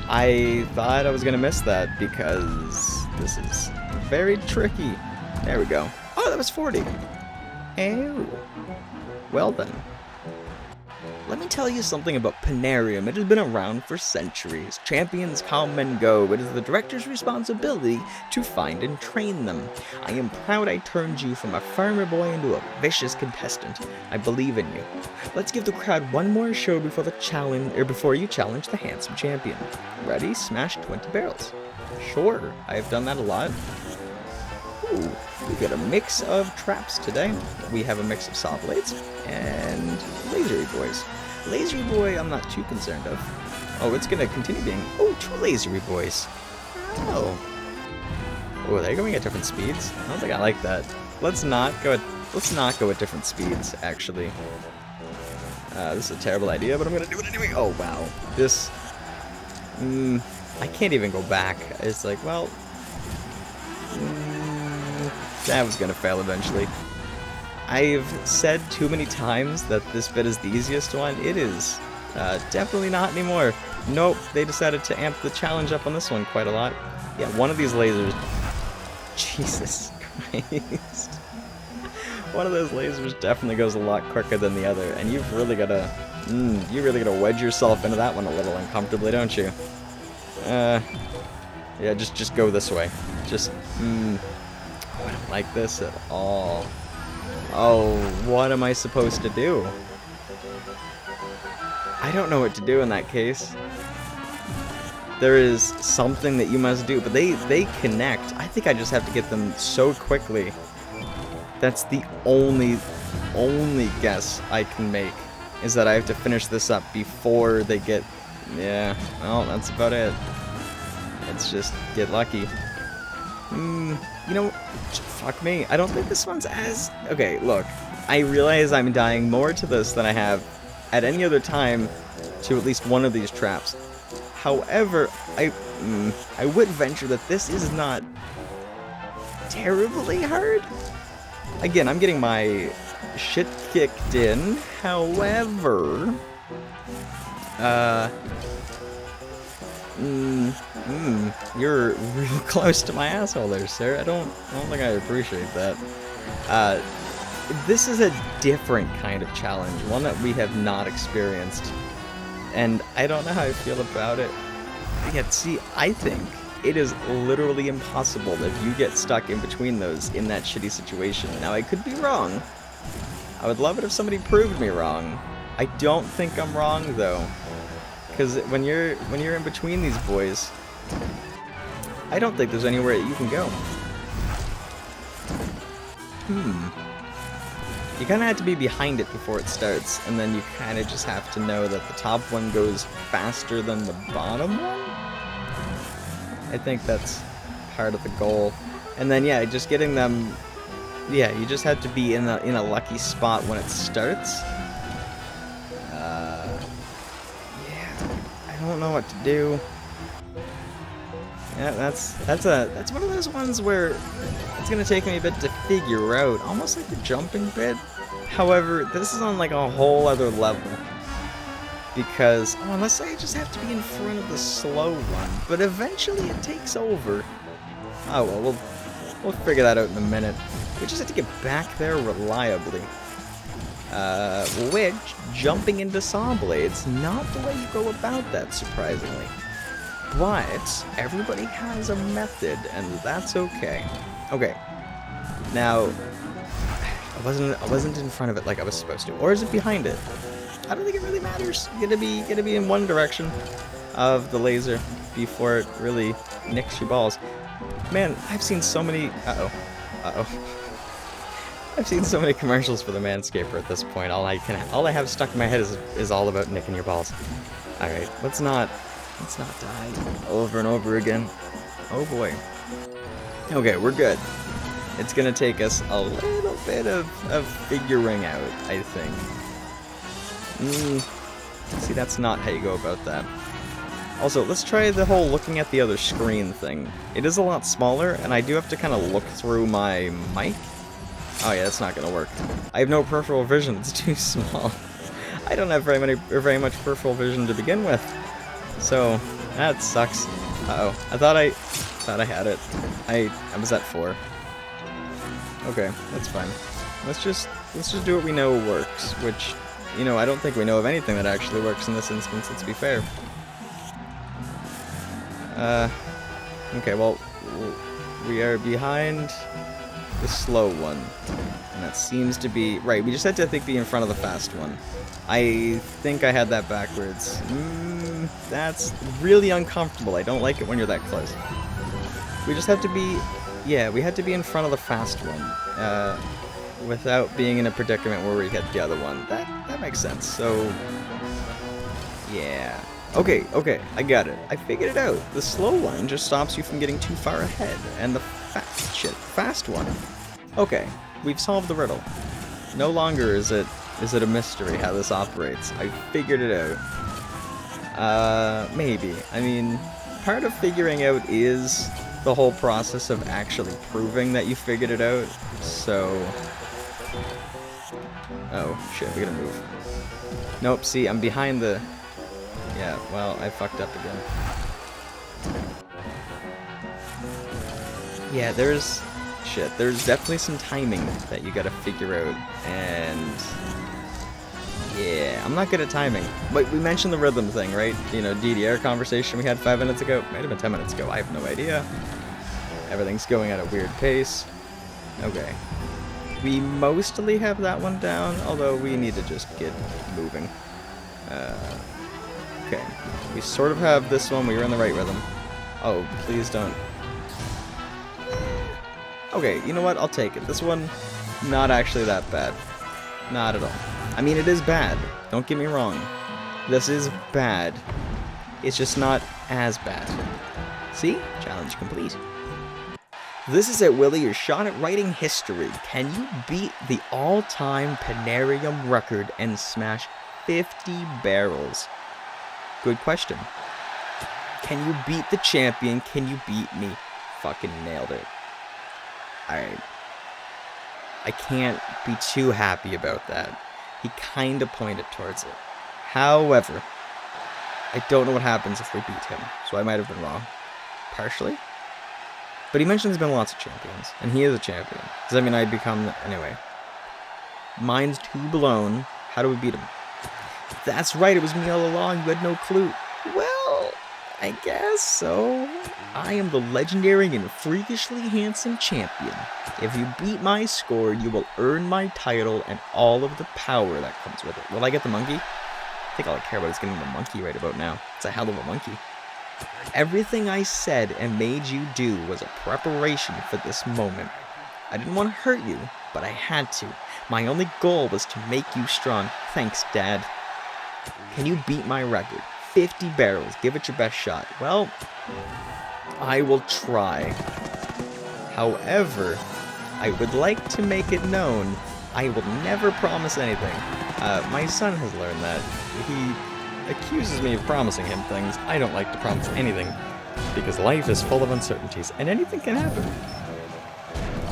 I thought I was gonna miss that because this is very tricky. There we go. Oh, that was 40. Oh. Well then. Let me tell you something about Penarium. It has been around for centuries. Champions come and go. It is the director's responsibility to find and train them. I am proud I turned you from a farmer boy into a vicious contestant. I believe in you. Let's give the crowd one more show before you challenge the handsome champion. Ready? Smash 20 barrels. Sure, I have done that a lot. Ooh, we got a mix of traps today. We have a mix of saw blades and lasery boys. Lasery boy, I'm not too concerned of. Oh, it's gonna continue being. Oh, 2 lasery boys. Oh. Oh, they're going at different speeds. I don't think I like that. Let's not go at different speeds. Actually, this is a terrible idea, but I'm gonna do it anyway. Oh wow, this. I can't even go back. It's like, well. That was gonna fail eventually. I've said too many times that this bit is the easiest one. It is definitely not anymore. Nope, they decided to amp the challenge up on this one quite a lot. Yeah, one of these lasers. Jesus Christ. One of those lasers definitely goes a lot quicker than the other, and you've really gotta, wedge yourself into that one a little uncomfortably, don't you? Yeah, just go this way. Just, I don't like this at all. Oh, what am I supposed to do? I don't know what to do in that case. There is something that you must do, but they connect. I think I just have to get them so quickly. That's the only guess I can make, is that I have to finish this up before they get... Yeah, well, that's about it. Let's just get lucky. You know, fuck me. I don't think this one's as... Okay, look. I realize I'm dying more to this than I have at any other time to at least one of these traps. However, I would venture that this is not terribly hard. Again, I'm getting my shit kicked in. However... You're real close to my asshole there, sir. I don't think I appreciate that. This is a different kind of challenge, one that we have not experienced, and I don't know how I feel about it. Yet, see, I think it is literally impossible if you get stuck in between those in that shitty situation. Now, I could be wrong. I would love it if somebody proved me wrong. I don't think I'm wrong, though. Because when you're in between these boys, I don't think there's anywhere that you can go. You kind of have to be behind it before it starts, and then you kind of just have to know that the top one goes faster than the bottom one. I think that's part of the goal. And then yeah, just getting them. Yeah, you just have to be in a lucky spot when it starts. I don't know what to do. Yeah, that's one of those ones where it's gonna take me a bit to figure out, almost like the jumping bit. However, this is on like a whole other level, because unless I just have to be in front of the slow one, but eventually it takes over. Oh well, we'll figure that out in a minute. We just have to get back there reliably. Which, jumping into saw blades, not the way you go about that, surprisingly. But everybody has a method, and that's okay. Okay. Now, I wasn't in front of it like I was supposed to, or is it behind it? I don't think it really matters. You gotta be in one direction of the laser before it really nicks your balls. Man, I've seen so many. I've seen so many commercials for the Manscaper at this point. All I have stuck in my head is all about nicking your balls. All right, let's not die over and over again. Oh boy. Okay, we're good. It's gonna take us a little bit of figuring out, I think. See, that's not how you go about that. Also, let's try the whole looking at the other screen thing. It is a lot smaller, and I do have to kind of look through my mic. Oh yeah, that's not gonna work. I have no peripheral vision, it's too small. I don't have very much peripheral vision to begin with. So, that sucks. Uh-oh. I thought I had it. I was at 4. Okay, that's fine. Let's just do what we know works, which you know, I don't think we know of anything that actually works in this instance, let's be fair. Okay, well, we are behind the slow one. And that seems to be... Right, we just had to, I think, be in front of the fast one. I think I had that backwards. That's really uncomfortable. I don't like it when you're that close. We just have to be... Yeah, we had to be in front of the fast one. Without being in a predicament where we hit the other one. That makes sense. So... Yeah... Okay, I got it. I figured it out. The slow one just stops you from getting too far ahead, and the fast one. Okay, we've solved the riddle. No longer is it a mystery how this operates. I figured it out. Maybe. I mean, part of figuring out is the whole process of actually proving that you figured it out. So, oh shit, we gotta move. Nope. See, I'm behind the. Yeah, well, I fucked up again. Yeah, there's definitely some timing that you gotta figure out, and yeah, I'm not good at timing. But we mentioned the rhythm thing, right? You know, DDR conversation we had 5 minutes ago, might have been 10 minutes ago, I have no idea. Everything's going at a weird pace. Okay. We mostly have that one down, although we need to just get moving. Okay, we sort of have this one. We were in the right rhythm. Oh, please don't. Okay, you know what? I'll take it. This one, not actually that bad. Not at all. I mean, it is bad. Don't get me wrong. This is bad. It's just not as bad. See? Challenge complete. This is it, Willie. Your shot at writing history. Can you beat the all-time Penarium record and smash 50 barrels? Good question. Can you beat the champion? Can you beat me? Fucking nailed it. Alright. I can't be too happy about that. He kind of pointed towards it. However, I don't know what happens if we beat him, so I might have been wrong. Partially. But he mentioned there's been lots of champions, and he is a champion. Does that mean I'd become... Anyway. Mine's too blown. How do we beat him? That's right, it was me all along. You had no clue. Well, I guess so. I am the legendary and freakishly handsome champion. If you beat my score, you will earn my title and all of the power that comes with it. Will I get the monkey? I think all I care about is getting the monkey right about now. It's a hell of a monkey. Everything I said and made you do was a preparation for this moment. I didn't want to hurt you, but I had to. My only goal was to make you strong. Thanks, Dad. Can you beat my record? 50 barrels. Give it your best shot. Well, I will try. However, I would like to make it known I will never promise anything. My son has learned that. He accuses me of promising him things. I don't like to promise anything because life is full of uncertainties and anything can happen.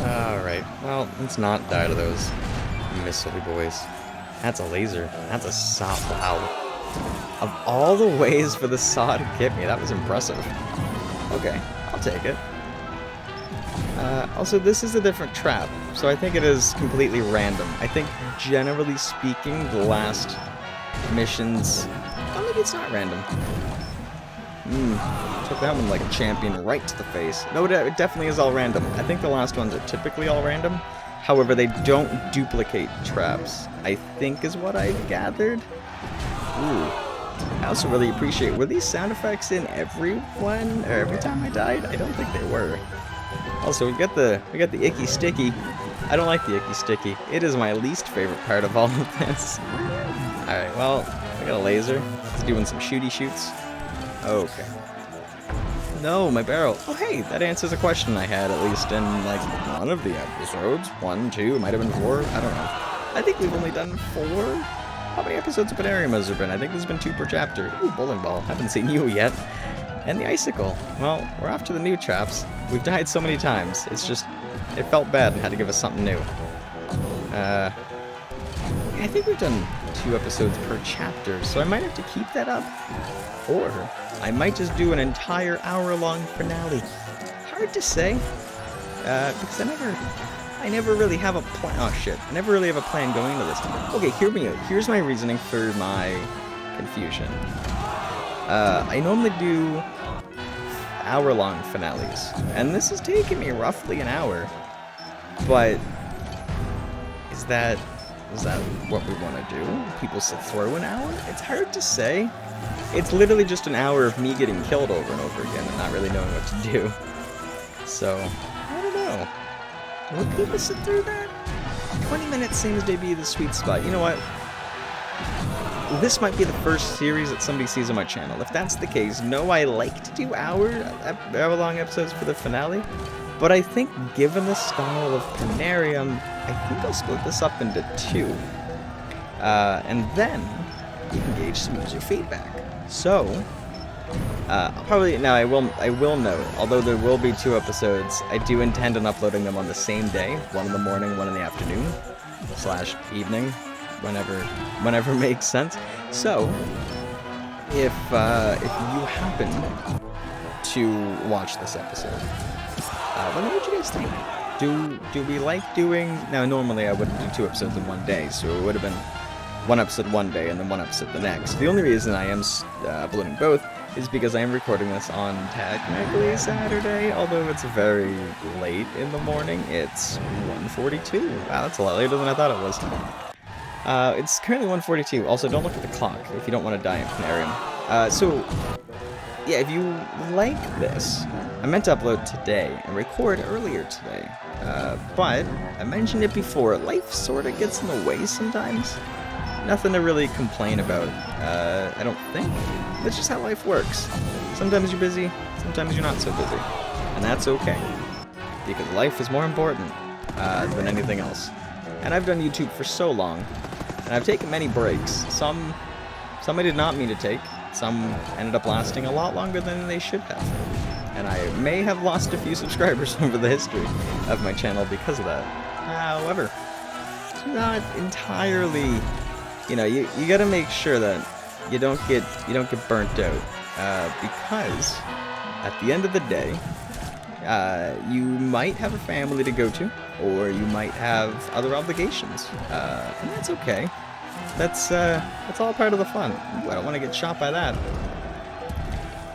Alright, well, let's not die to those missile boys. That's a laser. That's a saw. Wow. Of all the ways for the saw to get me, that was impressive. Okay, I'll take it. Also, this is a different trap, so I think it is completely random. I think, generally speaking, the last missions... Oh, maybe it's not random. Took that one like a champion right to the face. No, it definitely is all random. I think the last ones are typically all random. However, they don't duplicate traps, I think is what I've gathered. Ooh. I also really appreciate, were these sound effects in every time I died? I don't think they were. Also, we got the icky sticky. I don't like the icky sticky. It is my least favorite part of all of this. Alright, well, I got a laser. It's doing some shooty shoots. Okay. No, my barrel. Oh, hey, that answers a question I had, at least in, like, one of the episodes. 1, 2, might have been 4. I don't know. I think we've only done 4. How many episodes of Penarium has there been? I think there's been 2 per chapter. Ooh, bowling ball. Haven't seen you yet. And the icicle. Well, we're off to the new traps. We've died so many times. It's just, it felt bad and had to give us something new. I think we've done 2 episodes per chapter, so I might have to keep that up. Or I might just do an entire hour-long finale. Hard to say, because I I never really have a plan. Oh shit! I never really have a plan going into this. Okay, hear me out. Here's my reasoning for my confusion. I normally do hour-long finales, and this is taking me roughly an hour. But is that what we want to do? People sit through an hour? It's hard to say. It's literally just an hour of me getting killed over and over again and not really knowing what to do. So, I don't know. Would people sit through that? 20 minutes seems to be the sweet spot. You know what? This might be the first series that somebody sees on my channel. If that's the case, no, I like to do hour-long episodes for the finale. But I think, given the style of Penarium, I think I'll split this up into 2. And then you can gauge some user feedback. So, I'll probably now I will note, although there will be 2 episodes, I do intend on uploading them on the same day, one in the morning, one in the afternoon / evening, whenever makes sense. So, if you happen to watch this episode, let me know what you guys think. Do we like doing... Now, normally I wouldn't do 2 episodes in one day, so it would have been 1 episode one day and then 1 episode the next. The only reason I am uploading both is because I am recording this on technically Saturday, although it's very late in the morning. It's 1:42. Wow, that's a lot later than I thought it was. It's currently 1:42. Also, don't look at the clock if you don't want to die in Penarium. So, yeah, if you like this, I meant to upload today and record earlier today, but I mentioned it before, life sort of gets in the way sometimes. Nothing to really complain about, I don't think. That's just how life works. Sometimes you're busy, sometimes you're not so busy. And that's okay, because life is more important than anything else. And I've done YouTube for so long, and I've taken many breaks. Some I did not mean to take. Some ended up lasting a lot longer than they should have. And I may have lost a few subscribers over the history of my channel because of that. However, it's not entirely, you know, you gotta make sure that you don't get burnt out, because at the end of the day, you might have a family to go to, or you might have other obligations, and that's okay. That's all part of the fun. Ooh, I don't want to get shot by that.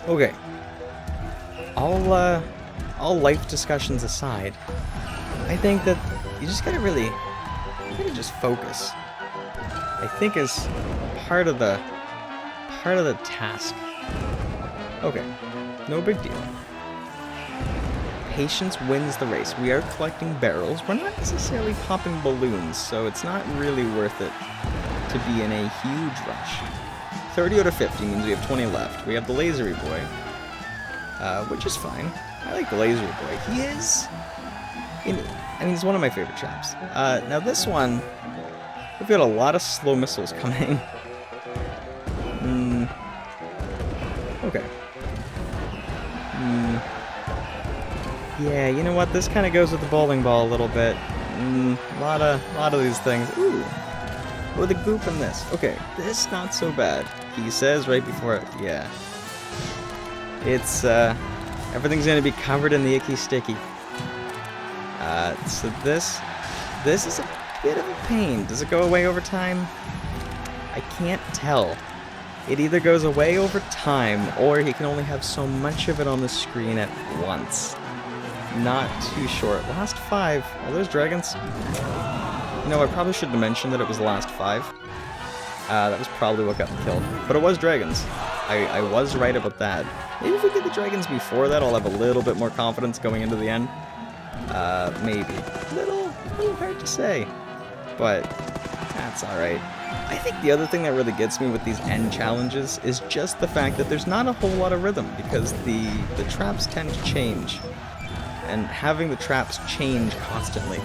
Okay. All life discussions aside, I think that you just gotta just focus. I think is part of the task. Okay, no big deal. Patience wins the race. We are collecting barrels. We're not necessarily popping balloons, so it's not really worth it to be in a huge rush. 30 out of 50 means we have 20 left. We have the Lasery Boy, which is fine. I like the Lasery Boy. He is... he's one of my favorite traps. Now this one, we've got a lot of slow missiles coming. Okay. Yeah, you know what? This kind of goes with the bowling ball a little bit. A lot of these things. Ooh. Oh, the goop in this. Okay, this not so bad. He says right before it. Yeah. It's, everything's gonna be covered in the icky sticky. So this is a bit of a pain. Does it go away over time? I can't tell. It either goes away over time, or he can only have so much of it on the screen at once. Not too sure. Last 5. Are those dragons? You know, I probably should have mentioned that it was the last 5. That was probably what got me killed. But it was dragons. I was right about that. Maybe if we get the dragons before that, I'll have a little bit more confidence going into the end. Maybe. Little hard to say. But that's alright. I think the other thing that really gets me with these end challenges is just the fact that there's not a whole lot of rhythm, because the traps tend to change. And having the traps change constantly,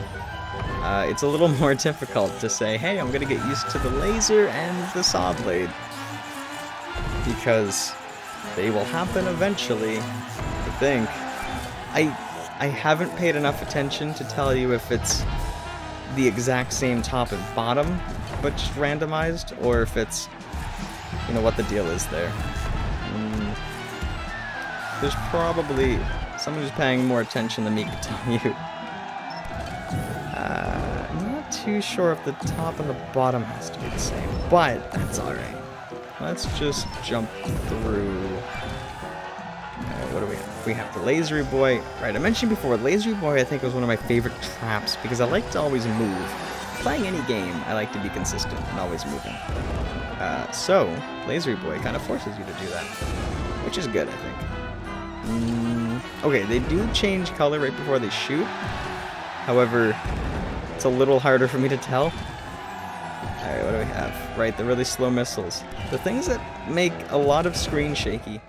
it's a little more difficult to say, hey, I'm gonna get used to the laser and the saw blade, because they will happen eventually. I think I haven't paid enough attention to tell you if it's the exact same top and bottom but just randomized, or if it's, you know, what the deal is there. There's probably someone who's paying more attention than me could tell you. not too sure if the top and the bottom has to be the same, but that's alright. Let's just jump through. What do we have? We have the Lasery Boy. Right, I mentioned before, Lasery Boy I think was one of my favorite traps because I like to always move. Playing any game, I like to be consistent and always moving. So, Lasery Boy kind of forces you to do that, which is good, I think. Okay, they do change color right before they shoot. However, it's a little harder for me to tell. Alright, what do we have? Right, the really slow missiles. The things that make a lot of screen shaky.